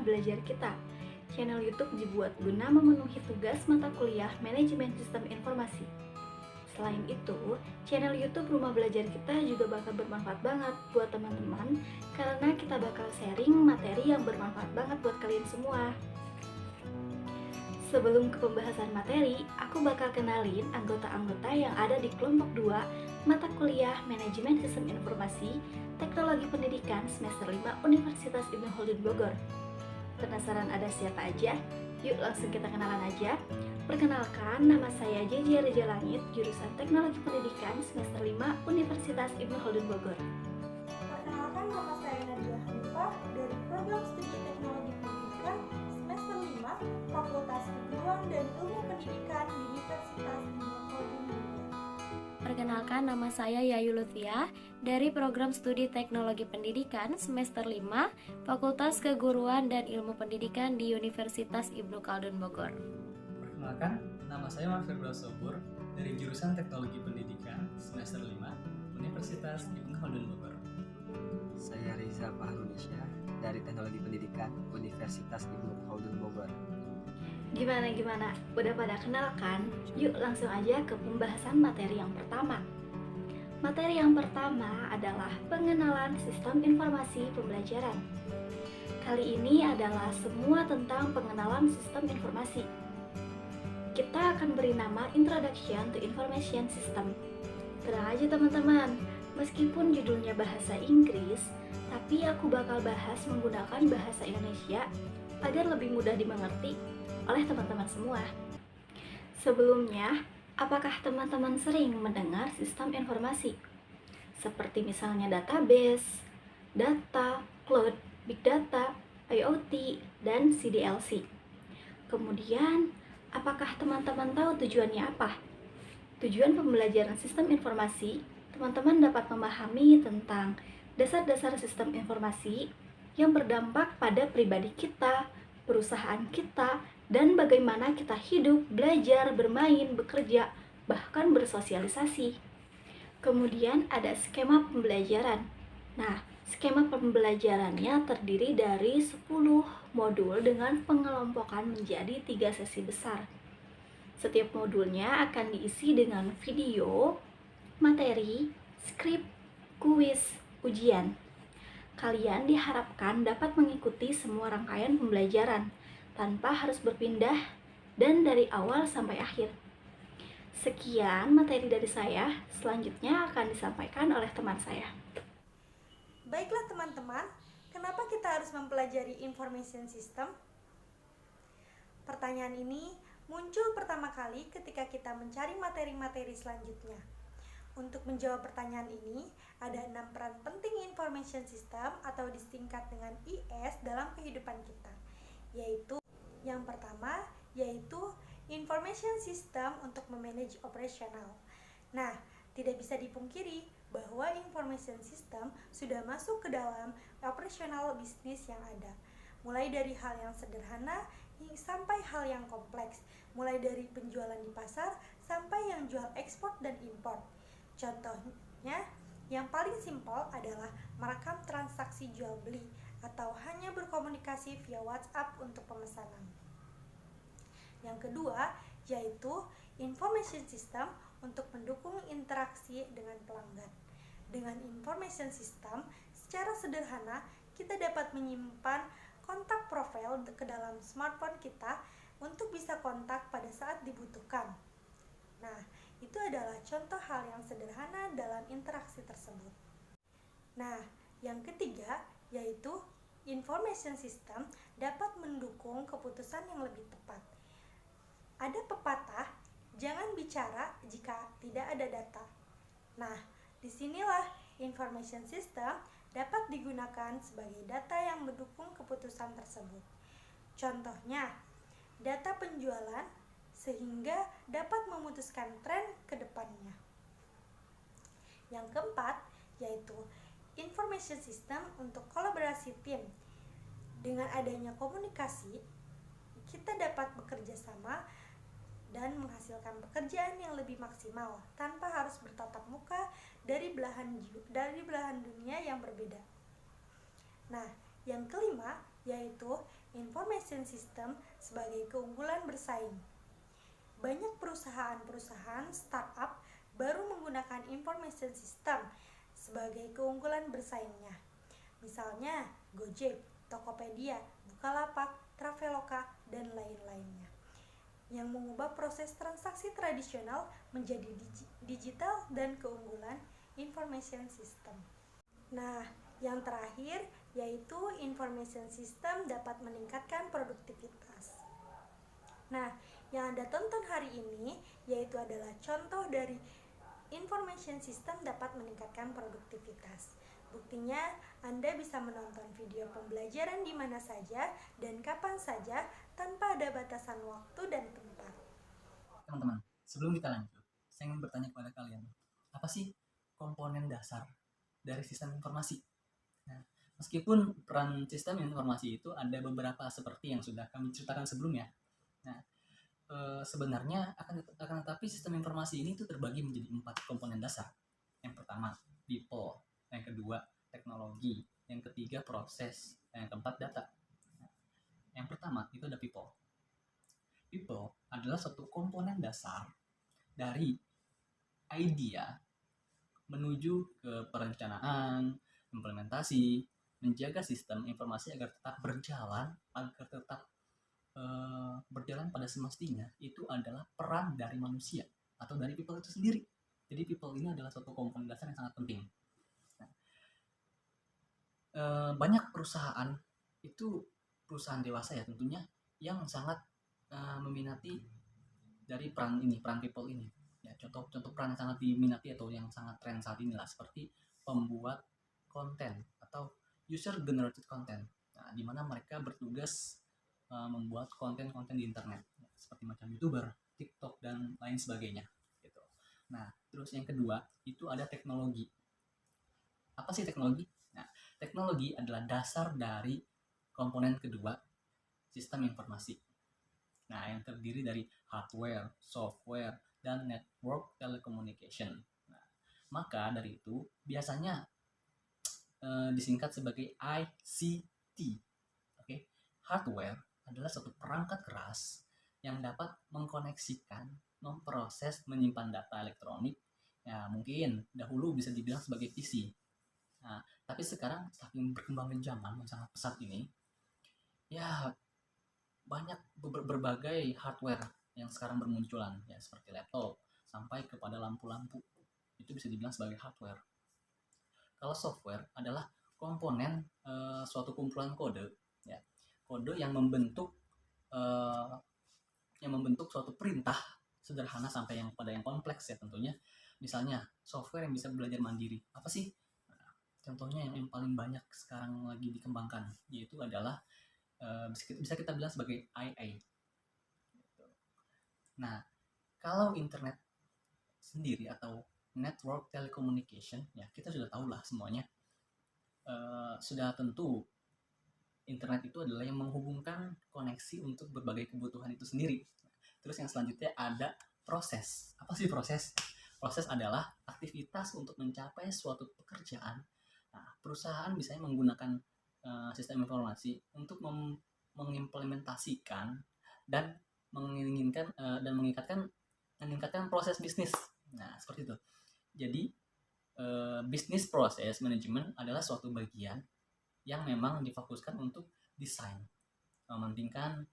belajar kita. Channel YouTube dibuat guna memenuhi tugas mata kuliah Manajemen Sistem Informasi. Selain itu, channel YouTube Rumah Belajar kita juga bakal bermanfaat banget buat teman-teman karena kita bakal sharing materi yang bermanfaat banget buat kalian semua. Sebelum ke pembahasan materi, aku bakal kenalin anggota-anggota yang ada di kelompok 2 mata kuliah Manajemen Sistem Informasi Teknologi Pendidikan semester 5 Universitas Ibnu Khaldun Bogor. Penasaran ada siapa aja? Yuk langsung kita kenalan aja. Perkenalkan, nama saya JJ Reja Langit, jurusan Teknologi Pendidikan semester 5 Universitas Ibnu Khaldun Bogor. Perkenalkan, nama saya Nadia Hanifah dari program studi Teknologi Pendidikan semester 5 Fakultas Keguruan dan Ilmu Pendidikan di Universitas Ibnu Khaldun Bogor. Perkenalkan, nama saya Yayu Lutfia dari program studi Teknologi Pendidikan semester 5 Fakultas Keguruan dan Ilmu Pendidikan di Universitas Ibnu Khaldun Bogor. Perkenalkan, nama saya Marfir Sobur dari jurusan Teknologi Pendidikan semester 5 Universitas Ibnu Khaldun Bogor. Saya Riza Fahrudisya dari Teknologi Pendidikan Universitas Ibnu Khaldun Bogor. Gimana? Udah pada kenal kan? Yuk langsung aja ke pembahasan materi yang pertama. Materi yang pertama adalah pengenalan sistem informasi pembelajaran. Kali ini adalah semua tentang pengenalan sistem informasi. Kita akan beri nama Introduction to Information System. Tenang aja teman-teman, meskipun judulnya bahasa Inggris, tapi aku bakal bahas menggunakan bahasa Indonesia agar lebih mudah dimengerti oleh teman-teman semua. Sebelumnya, apakah teman-teman sering mendengar sistem informasi? Seperti misalnya database, data, cloud, big data, IoT, dan CDLC. Kemudian, apakah teman-teman tahu tujuannya apa? Tujuan pembelajaran sistem informasi, teman-teman dapat memahami tentang dasar-dasar sistem informasi yang berdampak pada pribadi kita, perusahaan kita, dan bagaimana kita hidup, belajar, bermain, bekerja, bahkan bersosialisasi. Kemudian ada skema pembelajaran. Nah, skema pembelajarannya terdiri dari 10 modul dengan pengelompokan menjadi 3 sesi besar. Setiap modulnya akan diisi dengan video, materi, skrip, kuis, ujian. Kalian diharapkan dapat mengikuti semua rangkaian pembelajaran tanpa harus berpindah dan dari awal sampai akhir. Sekian materi dari saya, selanjutnya akan disampaikan oleh teman saya. Baiklah teman-teman, kenapa kita harus mempelajari information system? Pertanyaan ini muncul pertama kali ketika kita mencari materi-materi selanjutnya. Untuk menjawab pertanyaan ini, ada 6 peran penting information system atau disingkat dengan IS dalam kehidupan kita, yaitu yang pertama yaitu information system untuk memanage operasional. Nah, tidak bisa dipungkiri bahwa information system sudah masuk ke dalam operasional bisnis yang ada, mulai dari hal yang sederhana sampai hal yang kompleks, mulai dari penjualan di pasar sampai yang jual ekspor dan impor. Contohnya, yang paling simpel adalah merekam transaksi jual beli atau hanya berkomunikasi via WhatsApp untuk pemesanan. Yang kedua, yaitu information system untuk mendukung interaksi dengan pelanggan. Dengan information system, secara sederhana kita dapat menyimpan kontak profil ke dalam smartphone kita untuk bisa kontak pada saat dibutuhkan. Nah, itu adalah contoh hal yang sederhana dalam interaksi tersebut. Nah, yang ketiga yaitu information system dapat mendukung keputusan yang lebih tepat. Ada pepatah, jangan bicara jika tidak ada data. Nah, disinilah information system dapat digunakan sebagai data yang mendukung keputusan tersebut. Contohnya, data penjualan sehingga dapat memutuskan tren ke depannya. Yang keempat, yaitu information system untuk kolaborasi tim. Dengan adanya komunikasi, kita dapat bekerja sama dan menghasilkan pekerjaan yang lebih maksimal tanpa harus bertatap muka dari belahan dunia yang berbeda. Nah, yang kelima yaitu information system sebagai keunggulan bersaing. Banyak perusahaan-perusahaan startup baru menggunakan information system sebagai keunggulan bersaingnya. Misalnya Gojek, Tokopedia, Bukalapak, Traveloka, dan lain-lainnya, yang mengubah proses transaksi tradisional menjadi digital dan keunggulan information system. Nah, yang terakhir yaitu information system dapat meningkatkan produktivitas. Nah, yang Anda tonton hari ini yaitu adalah contoh dari information system dapat meningkatkan produktivitas. Buktinya, Anda bisa menonton video pembelajaran di mana saja dan kapan saja tanpa ada batasan waktu dan tempat. Teman-teman, sebelum kita lanjut, saya ingin bertanya kepada kalian, apa sih komponen dasar dari sistem informasi? Nah, meskipun peran sistem informasi itu ada beberapa seperti yang sudah kami ceritakan sebelumnya. Nah, sebenarnya akan tetapi sistem informasi ini tuh terbagi menjadi 4 komponen dasar. Yang pertama, people. Yang kedua, teknologi. Yang ketiga, proses. Dan yang keempat, data. Nah, yang pertama itu ada people. People adalah suatu komponen dasar dari idea menuju ke perencanaan, implementasi, menjaga sistem informasi agar tetap berjalan, berjalan pada semestinya. Itu adalah peran dari manusia atau dari people itu sendiri. Jadi people ini adalah suatu komponen dasar yang sangat penting. Banyak perusahaan itu perusahaan dewasa ya tentunya yang sangat meminati dari peran people ini. Ya, contoh peran yang sangat diminati atau yang sangat tren saat ini lah seperti pembuat konten atau user generated content. Nah, di mana mereka bertugas membuat konten-konten di internet seperti macam YouTuber, TikTok dan lain sebagainya gitu. Nah, terus yang kedua itu ada teknologi. Apa sih teknologi? Nah, teknologi adalah dasar dari komponen kedua sistem informasi. Nah, yang terdiri dari hardware, software, dan network telecommunication. Nah, maka dari itu biasanya disingkat sebagai ICT. Oke, hardware adalah suatu perangkat keras yang dapat mengkoneksikan, memproses, menyimpan data elektronik. Ya, mungkin dahulu bisa dibilang sebagai PC. Nah, tapi sekarang saking berkembangnya zaman yang sangat pesat ini, ya banyak berbagai hardware yang sekarang bermunculan, ya seperti laptop sampai kepada lampu-lampu. Itu bisa dibilang sebagai hardware. Kalau software adalah komponen suatu kumpulan kode, ya kode yang membentuk suatu perintah sederhana sampai yang pada yang kompleks ya tentunya. Misalnya software yang bisa belajar mandiri. Apa sih? Contohnya yang paling banyak sekarang lagi dikembangkan yaitu adalah bisa kita bilang sebagai IA. Nah, kalau internet sendiri atau network telecommunication, ya kita sudah tahu lah semuanya. Sudah tentu internet itu adalah yang menghubungkan koneksi untuk berbagai kebutuhan itu sendiri. Terus yang selanjutnya ada proses. Apa sih proses? Proses adalah aktivitas untuk mencapai suatu pekerjaan. Nah, perusahaan misalnya menggunakan sistem informasi untuk mengimplementasikan dan meningkatkan proses bisnis. Nah, seperti itu. Jadi, business process management adalah suatu bagian yang memang difokuskan untuk desain, mementingkan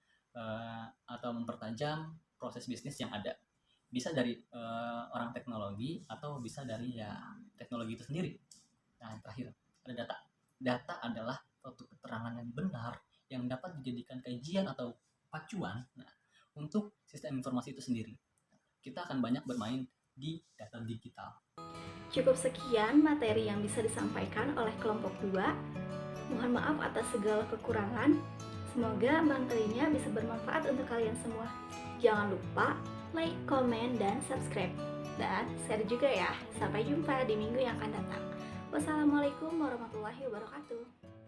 atau mempertajam proses bisnis yang ada. Bisa dari orang teknologi atau bisa dari teknologi itu sendiri. Nah, yang terakhir ada data. Data adalah suatu keterangan yang benar yang dapat dijadikan kajian atau pacuan untuk sistem informasi itu sendiri. Kita akan banyak bermain di data digital. Cukup sekian materi yang bisa disampaikan oleh kelompok 2. Mohon maaf atas segala kekurangan. Semoga materinya bisa bermanfaat untuk kalian semua. Jangan lupa like, komen, dan subscribe. Dan share juga ya. Sampai jumpa di minggu yang akan datang. Wassalamualaikum warahmatullahi wabarakatuh.